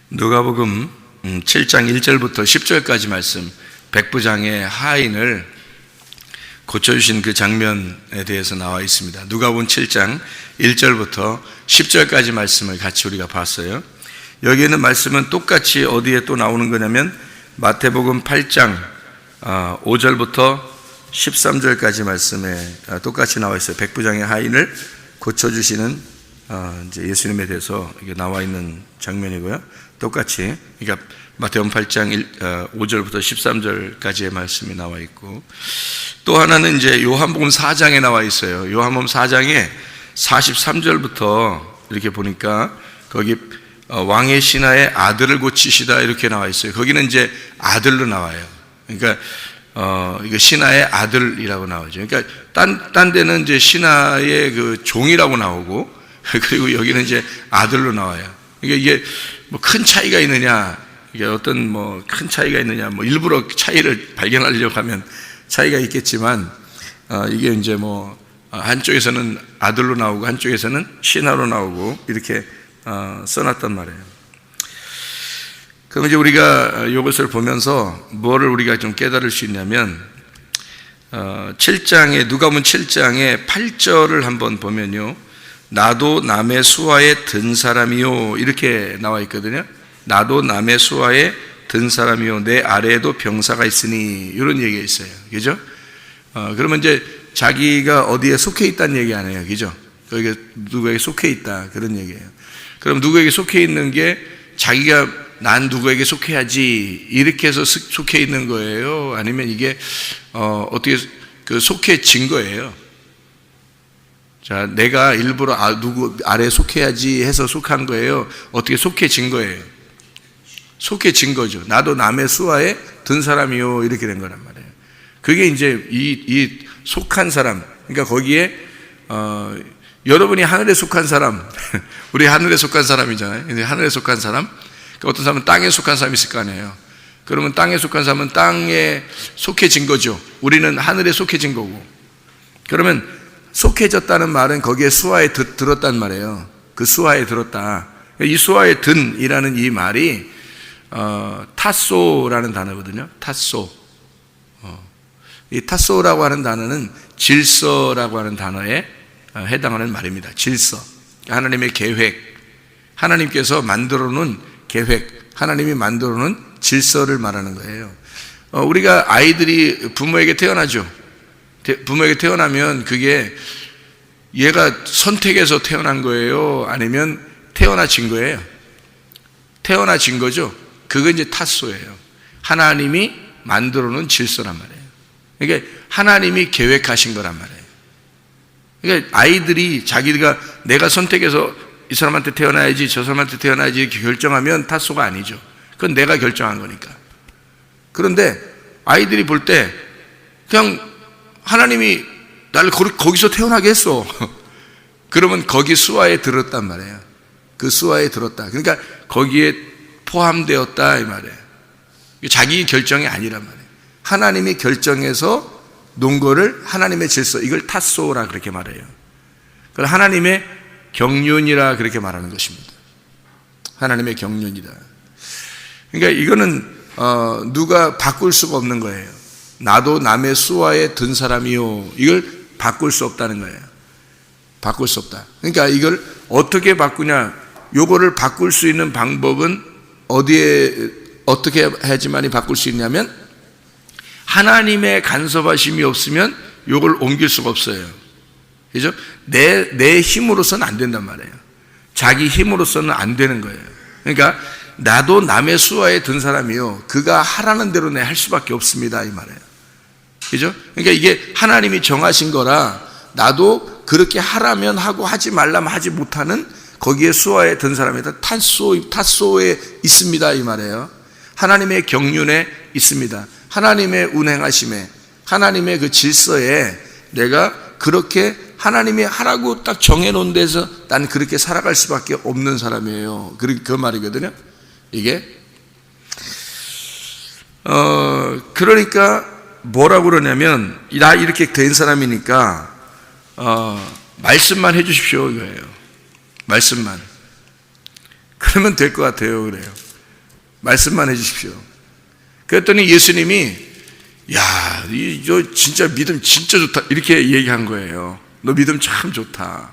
누가복음 7장 1절부터 10절까지 말씀, 백부장의 하인을 고쳐주신 그 장면에 대해서 나와 있습니다. 누가복음 7장 1절부터 10절까지 말씀을 같이 우리가 봤어요. 여기 있는 말씀은 똑같이 어디에 또 나오는 거냐면 마태복음 8장 5절부터 13절까지 말씀에 똑같이 나와 있어요. 백부장의 하인을 고쳐주시는 이제 예수님에 대해서 이게 나와 있는 장면이고요. 똑같이, 그러니까 마태복음 8장 5절부터 13절까지의 말씀이 나와 있고, 또 하나는 이제 요한복음 4장에 나와 있어요. 요한복음 4장에 43절부터 이렇게 보니까 거기 왕의 신하의 아들을 고치시다 이렇게 나와 있어요. 거기는 이제 아들로 나와요. 그러니까 이거 신하의 아들이라고 나오죠. 그러니까 딴 데는 이제 신하의 그 종이라고 나오고, 그리고 여기는 이제 아들로 나와요. 그러니까 이게 뭐 큰 차이가 있느냐, 이게 어떤 뭐 큰 차이가 있느냐, 뭐 일부러 차이를 발견하려고 하면 차이가 있겠지만, 이게 이제 뭐 한쪽에서는 아들로 나오고 한쪽에서는 신하로 나오고 이렇게 써놨단 말이에요. 그럼 이제 우리가 이것을 보면서 뭐를 우리가 좀 깨달을 수 있냐면, 7장에, 누가복음 7장의 8절을 한번 보면요, 나도 남의 수하에 든 사람이요 이렇게 나와 있거든요. 나도 남의 수하에 든 사람이요 내 아래에도 병사가 있으니, 이런 얘기가 있어요. 그죠? 그러면 이제 자기가 어디에 속해 있다는 얘기 아니에요. 그죠? 거기에 누구에게 속해 있다, 그런 얘기예요. 그럼 누구에게 속해 있는 게 자기가 난 누구에게 속해야지 이렇게 해서 속해 있는 거예요? 아니면 이게 어떻게 그 속해진 거예요? 자, 내가 일부러 누구 아래에 속해야지 해서 속한 거예요? 어떻게 속해진 거예요? 속해진 거죠. 나도 남의 수하에 든 사람이요 이렇게 된 거란 말이에요. 그게 이제 이 속한 사람, 그러니까 거기에 여러분이 하늘에 속한 사람, 우리 하늘에 속한 사람이잖아요. 근데 하늘에 속한 사람, 그러니까 어떤 사람은 땅에 속한 사람이 있을 거 아니에요. 그러면 땅에 속한 사람은 땅에 속해진 거죠. 우리는 하늘에 속해진 거고. 그러면 속해졌다는 말은 거기에 수하에 들었단 말이에요. 그 수하에 들었다. 이 수하에 든이라는 이 말이 타소라는 단어거든요. 타소. 이 타소라고 하는 단어는 질서라고 하는 단어에 해당하는 말입니다. 질서. 하나님의 계획. 하나님께서 만들어 놓은 계획. 하나님이 만들어 놓은 질서를 말하는 거예요. 우리가 아이들이 부모에게 태어나죠. 부모에게 태어나면 그게 얘가 선택해서 태어난 거예요? 아니면 태어나진 거예요? 태어나진 거죠. 그건 이제 타소예요. 하나님이 만들어 놓은 질서란 말이에요. 그러니까 하나님이 계획하신 거란 말이에요. 그러니까 아이들이 자기가 내가 선택해서 이 사람한테 태어나야지 저 사람한테 태어나야지 이렇게 결정하면 타소가 아니죠. 그건 내가 결정한 거니까. 그런데 아이들이 볼 때 그냥 하나님이 나를 거기서 태어나게 했어. 그러면 거기 수하에 들었단 말이에요. 그 수하에 들었다. 그러니까 거기에 포함되었다 이 말이에요. 자기 결정이 아니란 말이에요. 하나님이 결정해서 놓은 거를 하나님의 질서, 이걸 타소라 그렇게 말해요. 그걸 하나님의 경륜이라 그렇게 말하는 것입니다. 하나님의 경륜이다. 그러니까 이거는 누가 바꿀 수가 없는 거예요. 나도 남의 수하에 든 사람이요. 이걸 바꿀 수 없다는 거예요. 바꿀 수 없다. 그러니까 이걸 어떻게 바꾸냐? 요거를 바꿀 수 있는 방법은 어떻게 해야지만이 바꿀 수 있냐면, 하나님의 간섭하심이 없으면 요걸 옮길 수가 없어요. 그죠? 내 힘으로서는 안 된단 말이에요. 자기 힘으로서는 안 되는 거예요. 그러니까 나도 남의 수하에 든 사람이요. 그가 하라는 대로 내 할 수밖에 없습니다. 이 말이에요. 그죠? 그러니까 이게 하나님이 정하신 거라 나도 그렇게 하라면 하고 하지 말라면 하지 못하는 거기에 수하에 든 사람이다. 타소에 있습니다. 이 말이에요. 하나님의 경륜에 있습니다. 하나님의 운행하심에, 하나님의 그 질서에 내가 그렇게 하나님이 하라고 딱 정해놓은 데서 난 그렇게 살아갈 수밖에 없는 사람이에요. 그 말이거든요. 이게 그러니까 뭐라고 그러냐면, 나 이렇게 된 사람이니까 말씀만 해주십시오 이거예요. 말씀만. 그러면 될 것 같아요. 그래요. 말씀만 해주십시오. 그랬더니 예수님이 야, 저 진짜 믿음 진짜 좋다 이렇게 얘기한 거예요. 너 믿음 참 좋다.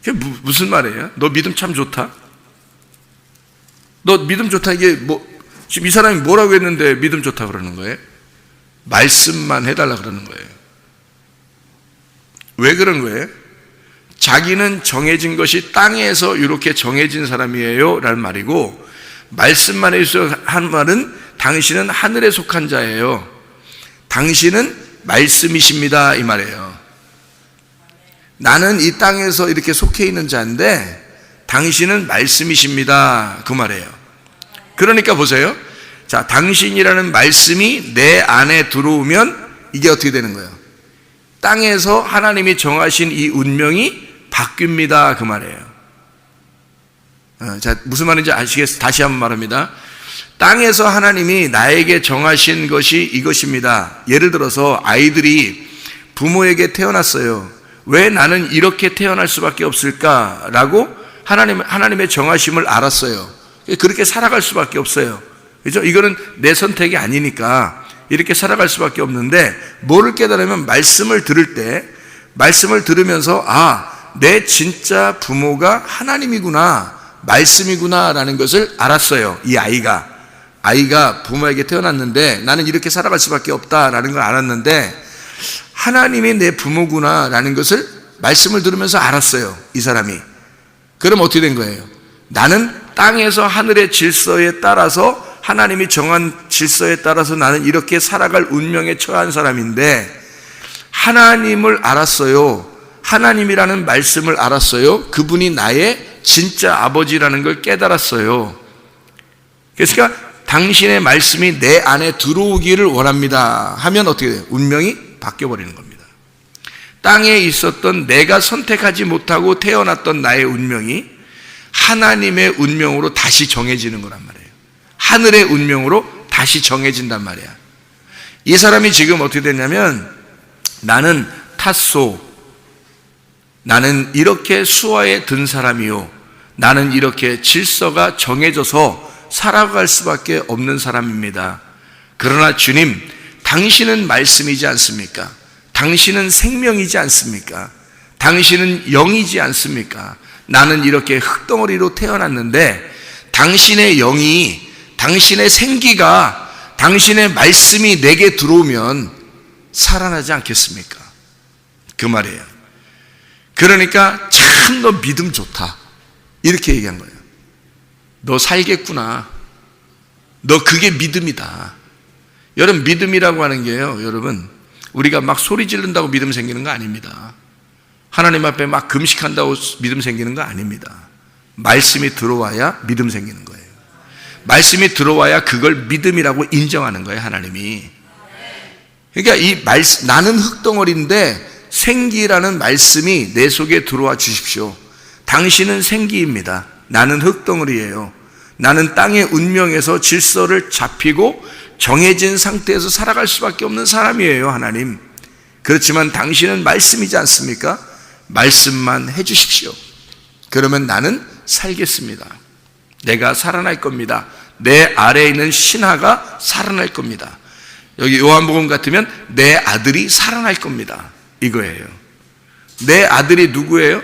그게 무슨 말이에요? 너 믿음 참 좋다? 너 믿음 좋다 이게 뭐 지금 이 사람이 뭐라고 했는데 믿음 좋다 그러는 거예요? 말씀만 해달라 그러는 거예요. 왜 그런 거예요? 자기는 정해진 것이 땅에서 이렇게 정해진 사람이에요 라는 말이고, 말씀만 해주세요 한 말은 당신은 하늘에 속한 자예요. 당신은 말씀이십니다 이 말이에요. 나는 이 땅에서 이렇게 속해 있는 자인데 당신은 말씀이십니다 그 말이에요. 그러니까 보세요. 자, 당신이라는 말씀이 내 안에 들어오면 이게 어떻게 되는 거예요? 땅에서 하나님이 정하신 이 운명이 바뀝니다 그 말이에요. 자, 무슨 말인지 아시겠어요? 다시 한번 말합니다. 땅에서 하나님이 나에게 정하신 것이 이것입니다. 예를 들어서 아이들이 부모에게 태어났어요. 왜 나는 이렇게 태어날 수밖에 없을까라고 하나님의 정하심을 알았어요. 그렇게 살아갈 수밖에 없어요. 그죠? 이거는 내 선택이 아니니까 이렇게 살아갈 수밖에 없는데, 뭐를 깨달으면 말씀을 들을 때, 말씀을 들으면서 내 진짜 부모가 하나님이구나, 말씀이구나 라는 것을 알았어요. 이 아이가 부모에게 태어났는데 나는 이렇게 살아갈 수밖에 없다라는 걸 알았는데, 하나님이 내 부모구나 라는 것을 말씀을 들으면서 알았어요 이 사람이. 그럼 어떻게 된 거예요? 나는 땅에서 하늘의 질서에 따라서, 하나님이 정한 질서에 따라서 나는 이렇게 살아갈 운명에 처한 사람인데, 하나님을 알았어요. 하나님이라는 말씀을 알았어요. 그분이 나의 진짜 아버지라는 걸 깨달았어요. 그러니까 당신의 말씀이 내 안에 들어오기를 원합니다 하면 어떻게 돼요? 운명이 바뀌어버리는 겁니다. 땅에 있었던 내가 선택하지 못하고 태어났던 나의 운명이 하나님의 운명으로 다시 정해지는 거란 말이에요. 하늘의 운명으로 다시 정해진단 말이야. 이 사람이 지금 어떻게 됐냐면, 나는 탓소, 나는 이렇게 수하에 든 사람이요, 나는 이렇게 질서가 정해져서 살아갈 수밖에 없는 사람입니다. 그러나 주님, 당신은 말씀이지 않습니까? 당신은 생명이지 않습니까? 당신은 영이지 않습니까? 나는 이렇게 흙덩어리로 태어났는데 당신의 영이, 당신의 생기가, 당신의 말씀이 내게 들어오면 살아나지 않겠습니까? 그 말이에요. 그러니까 참 너 믿음 좋다 이렇게 얘기한 거예요. 너 살겠구나. 너 그게 믿음이다. 여러분, 믿음이라고 하는 게요, 여러분, 우리가 막 소리 지른다고 믿음 생기는 거 아닙니다. 하나님 앞에 막 금식한다고 믿음 생기는 거 아닙니다. 말씀이 들어와야 믿음 생기는 거예요. 말씀이 들어와야 그걸 믿음이라고 인정하는 거예요, 하나님이. 그러니까 이 말씀, 나는 흙덩어리인데 생기라는 말씀이 내 속에 들어와 주십시오. 당신은 생기입니다. 나는 흙덩어리예요. 나는 땅의 운명에서 질서를 잡히고 정해진 상태에서 살아갈 수밖에 없는 사람이에요, 하나님. 그렇지만 당신은 말씀이지 않습니까? 말씀만 해주십시오. 그러면 나는 살겠습니다. 내가 살아날 겁니다. 내 아래에 있는 신하가 살아날 겁니다. 여기 요한복음 같으면 내 아들이 살아날 겁니다. 이거예요. 내 아들이 누구예요?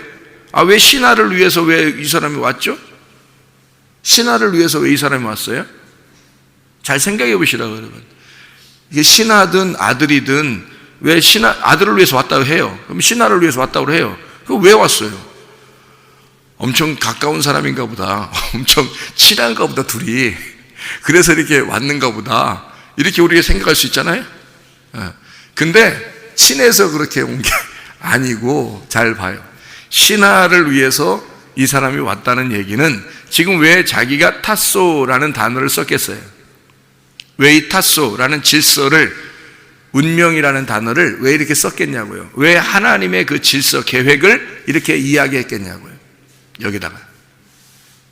왜 신하를 위해서 왜 이 사람이 왔죠? 신하를 위해서 왜 이 사람이 왔어요? 잘 생각해 보시라고, 여러분. 이게 신하든 아들이든 왜 아들을 위해서 왔다고 해요? 그럼 신하를 위해서 왔다고 해요. 그럼 왜 왔어요? 엄청 가까운 사람인가 보다. 엄청 친한가 보다, 둘이. 그래서 이렇게 왔는가 보다. 이렇게 우리가 생각할 수 있잖아요. 근데 친해서 그렇게 온 게 아니고, 잘 봐요. 신하를 위해서 이 사람이 왔다는 얘기는, 지금 왜 자기가 탓소라는 단어를 썼겠어요? 왜 이 탓소라는 질서를, 운명이라는 단어를 왜 이렇게 썼겠냐고요? 왜 하나님의 그 질서, 계획을 이렇게 이야기했겠냐고요? 여기다가.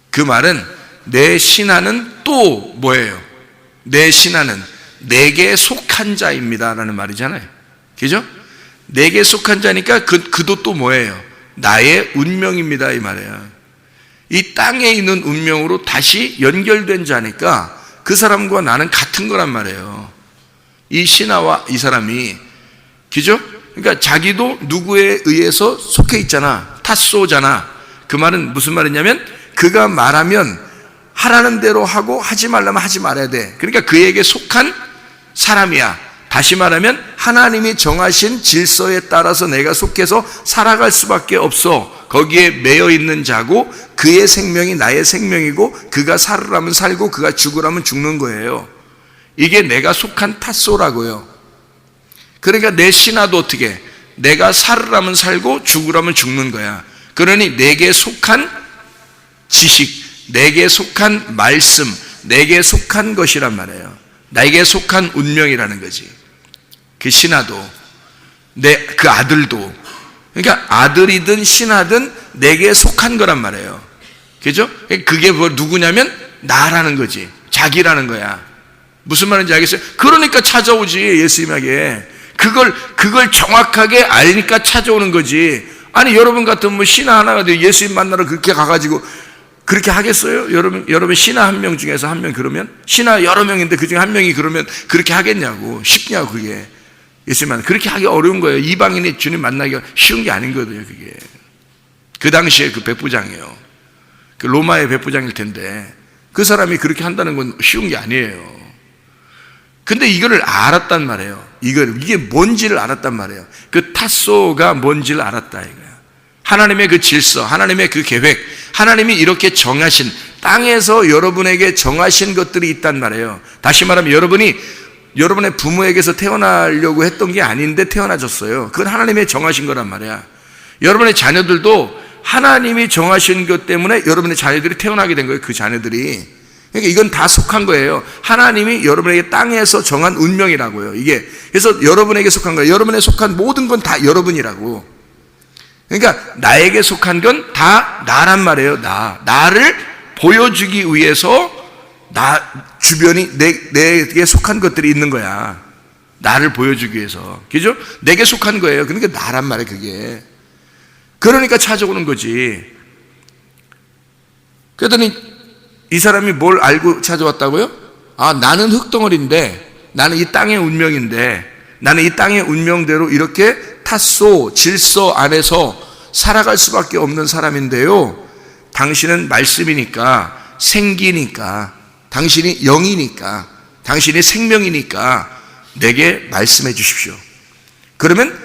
그 말은 내 신하는 또 뭐예요? 내 신하는 내게 속한 자입니다 라는 말이잖아요. 그죠? 내게 속한 자니까 그도 또 뭐예요? 나의 운명입니다 이 말이에요. 이 땅에 있는 운명으로 다시 연결된 자니까 그 사람과 나는 같은 거란 말이에요. 이 신하와 이 사람이, 그죠? 그러니까 자기도 누구에 의해서 속해 있잖아. 탓소잖아. 그 말은 무슨 말이냐면 그가 말하면 하라는 대로 하고 하지 말라면 하지 말아야 돼. 그러니까 그에게 속한 사람이야. 다시 말하면 하나님이 정하신 질서에 따라서 내가 속해서 살아갈 수밖에 없어. 거기에 매여 있는 자고 그의 생명이 나의 생명이고 그가 살으라면 살고 그가 죽으라면 죽는 거예요. 이게 내가 속한 탓소라고요. 그러니까 내 신하도 어떻게? 내가 살으라면 살고 죽으라면 죽는 거야. 그러니 내게 속한 지식, 내게 속한 말씀, 내게 속한 것이란 말이에요. 나에게 속한 운명이라는 거지. 그 신하도, 그 아들도. 그러니까 아들이든 신하든 내게 속한 거란 말이에요. 그죠? 그게 뭐 누구냐면 나라는 거지. 자기라는 거야. 무슨 말인지 알겠어요? 그러니까 찾아오지, 예수님에게. 그걸 정확하게 알니까 찾아오는 거지. 아니, 여러분 같은 뭐 신하 하나가 예수님 만나러 그렇게 가가지고 그렇게 하겠어요? 여러분 신하 한 명 중에서 한 명 그러면? 신하 여러 명인데 그 중에 한 명이 그러면 그렇게 하겠냐고. 쉽냐고, 그게. 예수님 그렇게 하기 어려운 거예요. 이방인이 주님 만나기가 쉬운 게 아닌 거거든요, 그게. 그 당시에 그 백부장이에요. 그 로마의 백부장일 텐데 그 사람이 그렇게 한다는 건 쉬운 게 아니에요. 근데 이거를 알았단 말이에요. 이게 뭔지를 알았단 말이에요. 그 탓소가 뭔지를 알았다 이거야. 하나님의 그 질서, 하나님의 그 계획, 하나님이 이렇게 정하신, 땅에서 여러분에게 정하신 것들이 있단 말이에요. 다시 말하면 여러분의 부모에게서 태어나려고 했던 게 아닌데 태어나졌어요. 그건 하나님의 정하신 거란 말이야. 여러분의 자녀들도 하나님이 정하신 것 때문에 여러분의 자녀들이 태어나게 된 거예요. 그 자녀들이. 그러니까 이건 다 속한 거예요. 하나님이 여러분에게 땅에서 정한 운명이라고요. 이게. 그래서 여러분에게 속한 거예요. 여러분에 속한 모든 건 다 여러분이라고. 그러니까 나에게 속한 건 다 나란 말이에요. 나를 보여주기 위해서 주변이 내게 속한 것들이 있는 거야. 나를 보여주기 위해서. 그죠? 내게 속한 거예요. 그러니까 나란 말이에요, 그게. 그러니까 찾아오는 거지. 그랬더니 이 사람이 뭘 알고 찾아왔다고요? 아, 나는 흙덩어리인데, 나는 이 땅의 운명인데, 나는 이 땅의 운명대로 이렇게 탓소, 질서 안에서 살아갈 수밖에 없는 사람인데요. 당신은 말씀이니까, 생기니까, 당신이 영이니까, 당신이 생명이니까 내게 말씀해 주십시오. 그러면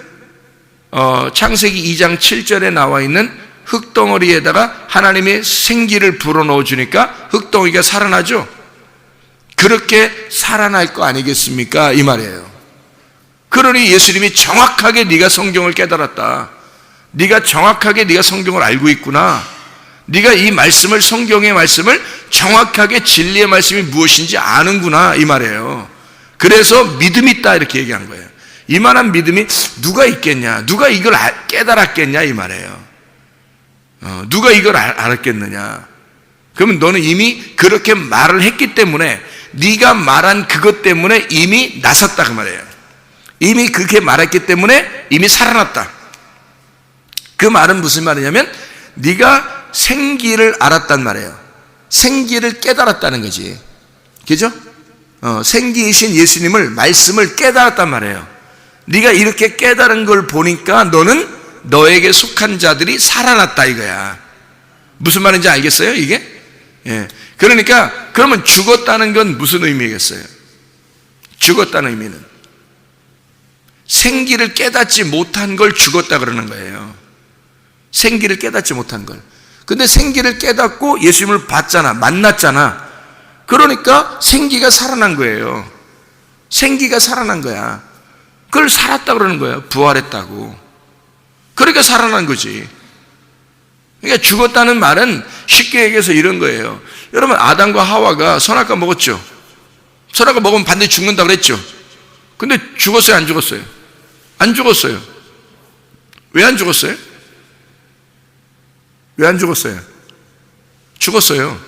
창세기 2장 7절에 나와 있는 흙덩어리에다가 하나님의 생기를 불어넣어 주니까 흙덩어리가 살아나죠. 그렇게 살아날 거 아니겠습니까? 이 말이에요. 그러니 예수님이 정확하게 네가 성경을 깨달았다. 네가 정확하게 네가 성경을 알고 있구나. 네가 이 말씀을, 성경의 말씀을 정확하게 진리의 말씀이 무엇인지 아는구나, 이 말이에요. 그래서 믿음이 있다 이렇게 얘기한 거예요. 이만한 믿음이 누가 있겠냐, 누가 이걸 깨달았겠냐 이 말이에요. 누가 이걸 알았겠느냐. 그러면 너는 이미 그렇게 말을 했기 때문에, 네가 말한 그것 때문에 이미 나섰다 그 말이에요. 이미 그렇게 말했기 때문에 이미 살아났다. 그 말은 무슨 말이냐면 네가 생기를 알았단 말이에요. 생기를 깨달았다는 거지. 그죠? 생기이신 예수님을, 말씀을 깨달았단 말이에요. 네가 이렇게 깨달은 걸 보니까 너는 너에게 속한 자들이 살아났다 이거야. 무슨 말인지 알겠어요 이게? 예. 그러니까 그러면 죽었다는 건 무슨 의미겠어요? 죽었다는 의미는 생기를 깨닫지 못한 걸 죽었다 그러는 거예요. 생기를 깨닫지 못한 걸. 근데 생기를 깨닫고 예수님을 봤잖아, 만났잖아. 그러니까 생기가 살아난 거예요. 생기가 살아난 거야. 그걸 살았다 그러는 거예요. 부활했다고. 그러니까 살아난 거지. 그러니까 죽었다는 말은 쉽게 얘기해서 이런 거예요. 여러분, 아담과 하와가 선악과 먹었죠. 선악과 먹으면 반드시 죽는다 그랬죠. 근데 죽었어요, 안 죽었어요? 안 죽었어요. 왜 안 죽었어요? 왜 안 죽었어요? 죽었어요.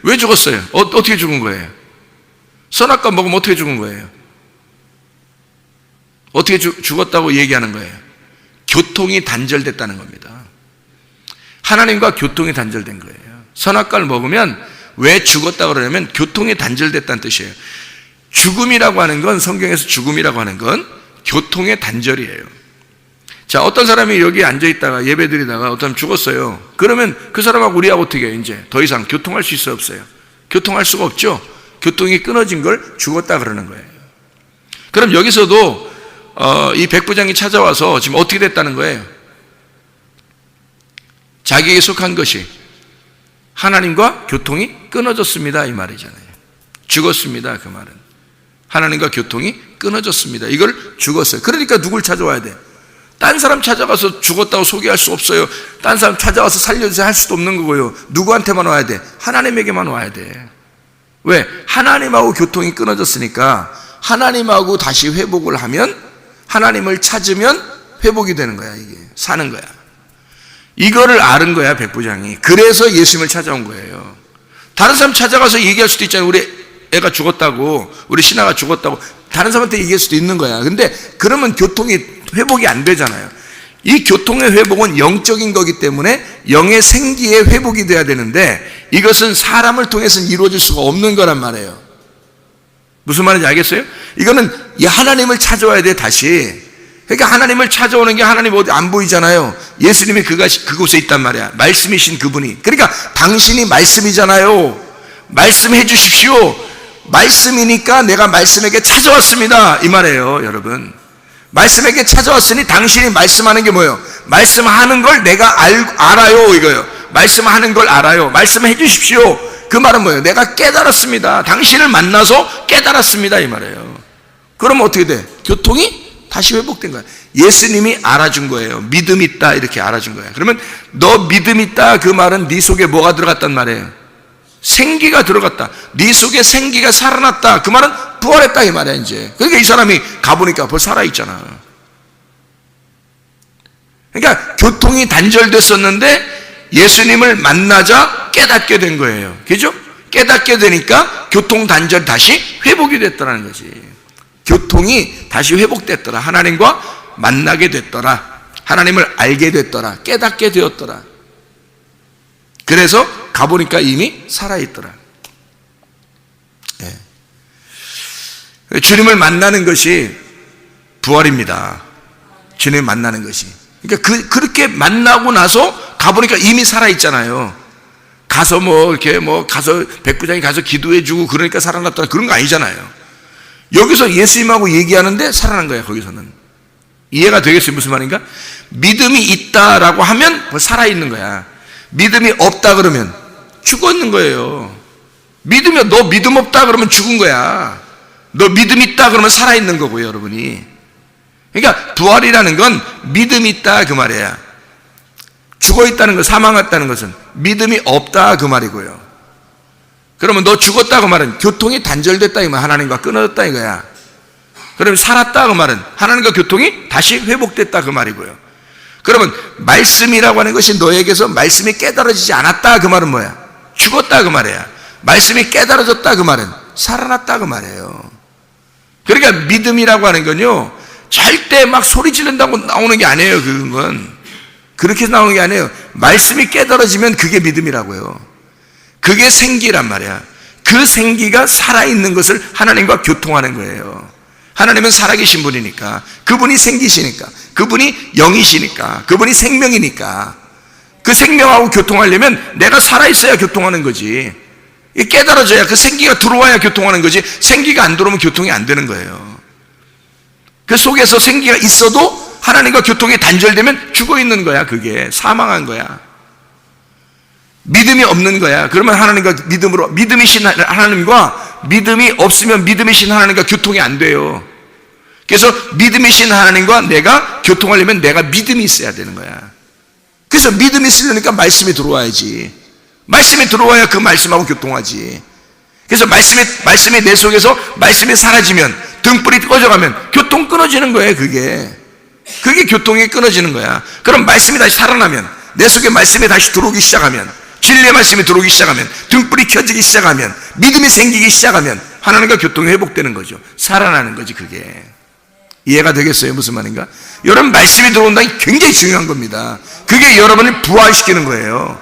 왜 죽었어요? 어떻게 죽은 거예요? 선악과 먹으면 어떻게 죽은 거예요? 어떻게 죽었다고 얘기하는 거예요? 교통이 단절됐다는 겁니다. 하나님과 교통이 단절된 거예요. 선악과를 먹으면 왜 죽었다 그러냐면 교통이 단절됐다는 뜻이에요. 죽음이라고 하는 건, 성경에서 죽음이라고 하는 건 교통의 단절이에요. 자, 어떤 사람이 여기 앉아있다가 예배드리다가 어떤 사람 죽었어요. 그러면 그 사람하고 우리하고 어떻게 해요? 이제 더 이상 교통할 수 있어요, 없어요? 교통할 수가 없죠. 교통이 끊어진 걸 죽었다 그러는 거예요. 그럼 여기서도 이 백부장이 찾아와서 지금 어떻게 됐다는 거예요? 자기에게 속한 것이 하나님과 교통이 끊어졌습니다, 이 말이잖아요. 죽었습니다, 그 말은. 하나님과 교통이 끊어졌습니다. 이걸 죽었어요. 그러니까 누굴 찾아와야 돼? 딴 사람 찾아가서 죽었다고 소개할 수 없어요. 딴 사람 찾아와서 살려주세요 할 수도 없는 거고요. 누구한테만 와야 돼? 하나님에게만 와야 돼. 왜? 하나님하고 교통이 끊어졌으니까 하나님하고 다시 회복을 하면, 하나님을 찾으면 회복이 되는 거야. 이게 사는 거야. 이거를 아는 거야, 백부장이. 그래서 예수님을 찾아온 거예요. 다른 사람 찾아가서 얘기할 수도 있잖아요. 우리 애가 죽었다고, 우리 신하가 죽었다고 다른 사람한테 얘기할 수도 있는 거야. 근데 그러면 교통이 회복이 안 되잖아요. 이 교통의 회복은 영적인 거기 때문에 영의 생기의 회복이 돼야 되는데, 이것은 사람을 통해서는 이루어질 수가 없는 거란 말이에요. 무슨 말인지 알겠어요? 이거는 하나님을 찾아와야 돼, 다시. 그러니까 하나님을 찾아오는 게, 하나님 어디 안 보이잖아요. 예수님이 그곳에 있단 말이야. 말씀이신 그분이. 그러니까 당신이 말씀이잖아요. 말씀해 주십시오. 말씀이니까 내가 말씀에게 찾아왔습니다, 이 말이에요, 여러분. 말씀에게 찾아왔으니 당신이 말씀하는 게 뭐예요? 말씀하는 걸 내가 알아요, 이거예요. 말씀하는 걸 알아요. 말씀해 주십시오. 그 말은 뭐예요? 내가 깨달았습니다. 당신을 만나서 깨달았습니다, 이 말이에요. 그럼 어떻게 돼? 교통이 다시 회복된 거야. 예수님이 알아준 거예요. 믿음 있다, 이렇게 알아준 거야. 그러면 너 믿음 있다, 그 말은 네 속에 뭐가 들어갔단 말이에요? 생기가 들어갔다. 네 속에 생기가 살아났다, 그 말은 부활했다, 이 말이야. 이제 그러니까 이 사람이 가보니까 벌써 살아있잖아. 그러니까 교통이 단절됐었는데 예수님을 만나자 깨닫게 된 거예요. 그죠? 깨닫게 되니까 교통 단절 다시 회복이 됐다는 거지. 교통이 다시 회복됐더라. 하나님과 만나게 됐더라. 하나님을 알게 됐더라. 깨닫게 되었더라. 그래서 가보니까 이미 살아있더라. 네. 주님을 만나는 것이 부활입니다. 주님을 만나는 것이. 그러니까 그렇게 만나고 나서 가보니까 이미 살아있잖아요. 가서 가서 백부장이 가서 기도해주고 그러니까 살아났다, 그런 거 아니잖아요. 여기서 예수님하고 얘기하는데 살아난 거야, 거기서는. 이해가 되겠어요? 무슨 말인가? 믿음이 있다라고 하면 살아있는 거야. 믿음이 없다 그러면 죽어 있는 거예요. 너 믿음 없다 그러면 죽은 거야. 너 믿음 있다 그러면 살아있는 거고요, 여러분이. 그러니까 부활이라는 건 믿음이 있다, 그 말이야. 죽어 있다는 것, 사망했다는 것은 믿음이 없다, 그 말이고요. 그러면 너 죽었다, 그 말은 교통이 단절됐다, 이 말. 하나님과 끊어졌다, 이거야. 그러면 살았다, 그 말은 하나님과 교통이 다시 회복됐다, 그 말이고요. 그러면 말씀이라고 하는 것이 너에게서 말씀이 깨달아지지 않았다, 그 말은 뭐야? 죽었다, 그 말이야. 말씀이 깨달아졌다, 그 말은 살아났다, 그 말이에요. 그러니까 믿음이라고 하는 건요, 절대 막 소리 지른다고 나오는 게 아니에요. 그건 그렇게 나오는 게 아니에요. 말씀이 깨달아지면 그게 믿음이라고요. 그게 생기란 말이야. 그 생기가 살아있는 것을 하나님과 교통하는 거예요. 하나님은 살아계신 분이니까, 그분이 생기시니까, 그분이 영이시니까, 그분이 생명이니까, 그 생명하고 교통하려면 내가 살아있어야 교통하는 거지. 깨달아져야, 그 생기가 들어와야 교통하는 거지. 생기가 안 들어오면 교통이 안 되는 거예요. 그 속에서 생기가 있어도 하나님과 교통이 단절되면 죽어 있는 거야. 그게 사망한 거야. 믿음이 없는 거야. 그러면 하나님과 믿음이신 하나님과 믿음이 없으면 믿음이신 하나님과 교통이 안 돼요. 그래서 믿음이신 하나님과 내가 교통하려면 내가 믿음이 있어야 되는 거야. 그래서 믿음이 있으려니까 말씀이 들어와야지. 말씀이 들어와야 그 말씀하고 교통하지. 그래서 말씀이 내 속에서 말씀이 사라지면, 등불이 꺼져가면 교통 끊어지는 거예요. 그게 교통이 끊어지는 거야. 그럼 말씀이 다시 살아나면, 내 속에 말씀이 다시 들어오기 시작하면, 진리의 말씀이 들어오기 시작하면, 등불이 켜지기 시작하면, 믿음이 생기기 시작하면 하나님과 교통이 회복되는 거죠. 살아나는 거지, 그게. 이해가 되겠어요? 무슨 말인가? 여러분, 말씀이 들어온다는 게 굉장히 중요한 겁니다. 그게 여러분을 부활시키는 거예요.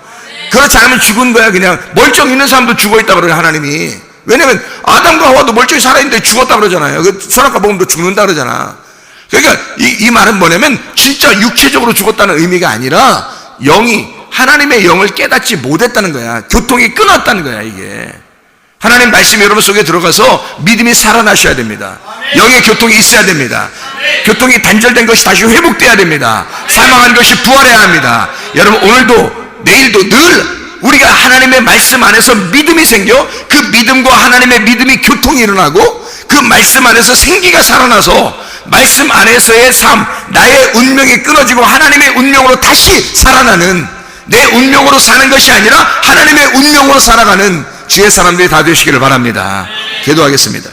그렇지 않으면 죽은 거야. 그냥 멀쩡히 있는 사람도 죽어있다 그래요, 하나님이. 왜냐면 아담과 하와도 멀쩡히 살아있는데 죽었다 그러잖아요. 그 선악과 먹으면 너 죽는다 그러잖아. 그러니까 이 말은 뭐냐면 진짜 육체적으로 죽었다는 의미가 아니라 영이, 하나님의 영을 깨닫지 못했다는 거야. 교통이 끊었다는 거야, 이게. 하나님 말씀이 여러분 속에 들어가서 믿음이 살아나셔야 됩니다. 영의 교통이 있어야 됩니다. 교통이 단절된 것이 다시 회복돼야 됩니다. 사망한 것이 부활해야 합니다. 여러분, 오늘도 내일도 늘 우리가 하나님의 말씀 안에서 믿음이 생겨 그 믿음과 하나님의 믿음이 교통이 일어나고 그 말씀 안에서 생기가 살아나서 말씀 안에서의 삶, 나의 운명이 끊어지고 하나님의 운명으로 다시 살아나는, 내 운명으로 사는 것이 아니라 하나님의 운명으로 살아가는 주의 사람들이 다 되시기를 바랍니다. 기도하겠습니다.